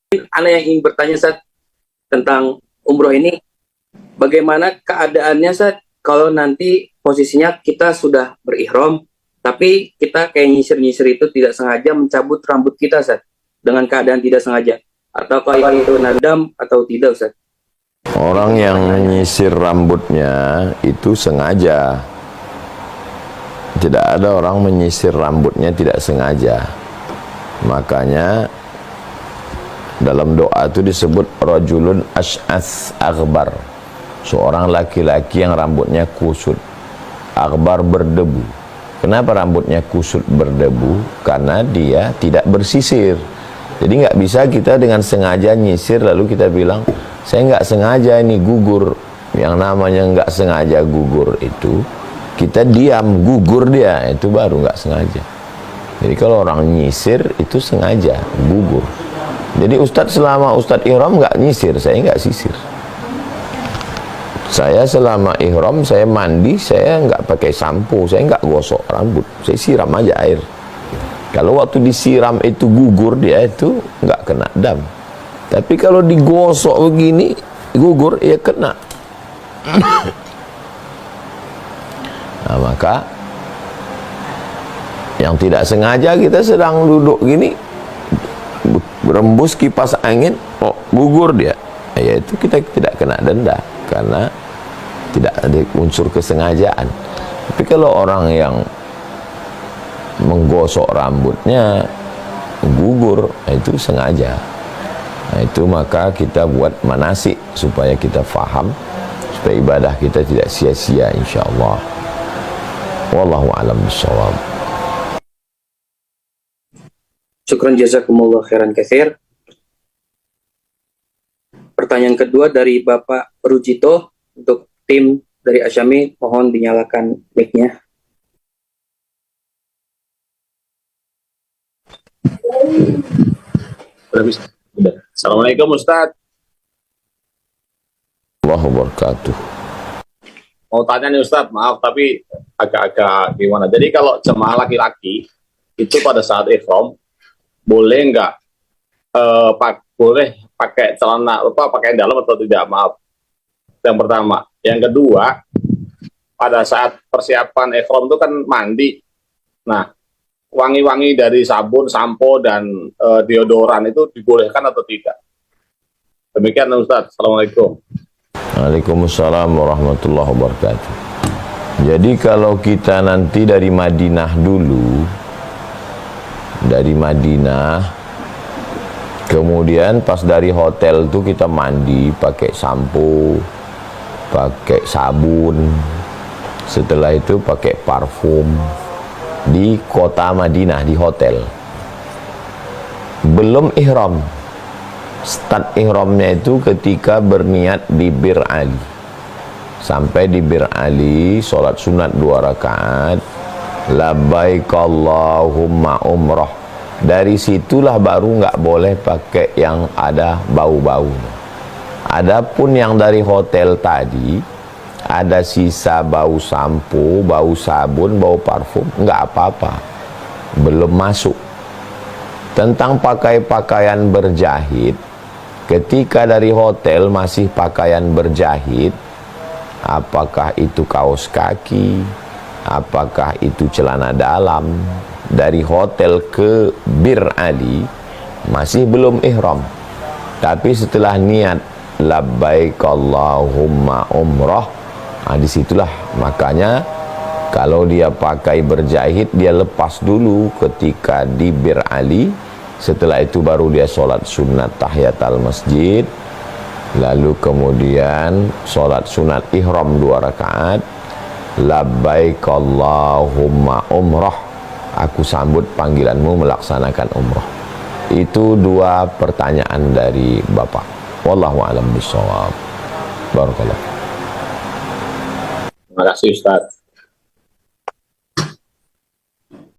Ana yang ingin bertanya Ustaz tentang umroh ini, bagaimana keadaannya Ustaz kalau nanti posisinya kita sudah berihram, tapi kita kayak nyisir-nyisir itu tidak sengaja mencabut rambut kita Ustaz, dengan keadaan tidak sengaja. Ataukah itu nadam atau tidak Ustaz? Orang yang menyisir rambutnya itu sengaja. Tidak ada orang menyisir rambutnya tidak sengaja. Makanya dalam doa itu disebut rajulun ash'ats aghbar, seorang laki-laki yang rambutnya kusut, aghbar, berdebu. Kenapa rambutnya kusut berdebu? Karena dia tidak bersisir. Jadi nggak bisa kita dengan sengaja nyisir lalu kita bilang saya nggak sengaja ini gugur. Yang namanya nggak sengaja gugur itu kita diam, gugur dia, itu baru nggak sengaja. Jadi kalau orang nyisir itu sengaja gugur. Jadi Ustadz selama Ustadz ihram nggak nyisir, saya nggak sisir. Saya selama ihram saya mandi, saya nggak pakai sampo, saya nggak gosok rambut, saya siram aja air. Kalau waktu disiram itu gugur dia itu nggak kena dam. Tapi kalau digosok begini gugur ya kena. Nah, maka yang tidak sengaja kita sedang duduk gini berembus kipas angin, oh gugur dia, yaitu kita tidak kena denda karena tidak ada unsur kesengajaan. Tapi kalau orang yang menggosok rambutnya gugur, itu sengaja. Nah, itu maka kita buat manasik supaya kita faham, supaya ibadah kita tidak sia-sia insyaallah. Wallahu a'lam bishawab. Syukran jazakumullah khairan katsir. Pertanyaan kedua dari Bapak Rujito untuk tim dari Asyami, mohon dinyalakan mic-nya. Assalamualaikum Ustadz. Allahu wabarakatuh. Mau tanya nih Ustadz, maaf tapi agak-agak gimana. Jadi kalau jemaah laki-laki itu pada saat ihram boleh nggak boleh pakai celana pakai dalam atau tidak? Maaf. Yang pertama. Yang kedua, pada saat persiapan ihram itu kan mandi. Nah, wangi-wangi dari sabun, sampo dan deodoran itu dibolehkan atau tidak? Demikian Ustadz. Assalamualaikum. Waalaikumsalam warahmatullahi wabarakatuh. Jadi kalau kita nanti dari Madinah dulu, dari Madinah, kemudian pas dari hotel tuh kita mandi pakai sampo, pakai sabun, setelah itu pakai parfum di kota Madinah di hotel. Belum ihram. Start ihramnya itu ketika berniat di Bir Ali. Sampai di Bir Ali, sholat sunat 2 rakaat, labbaik Allahumma umrah. Dari situlah baru nggak boleh pakai yang ada bau-bau. Adapun yang dari hotel tadi, ada sisa bau sampo, bau sabun, bau parfum, nggak apa-apa, belum masuk. Tentang pakai pakaian berjahit, ketika dari hotel masih pakaian berjahit, apakah itu kaos kaki, apakah itu celana dalam, dari hotel ke Bir Ali masih belum ihram. Tapi setelah niat labbaik Allahumma umrah, nah disitulah makanya kalau dia pakai berjahit dia lepas dulu ketika di Bir Ali. Setelah itu baru dia sholat sunat tahiyatul masjid, lalu kemudian sholat sunat ihram 2 rakaat, labbaik Allahumma umrah, aku sambut panggilanmu melaksanakan umrah. Itu 2 pertanyaan dari Bapak. Wallahu a'lam bishawab. Barakallah. Terima kasih Ustadz.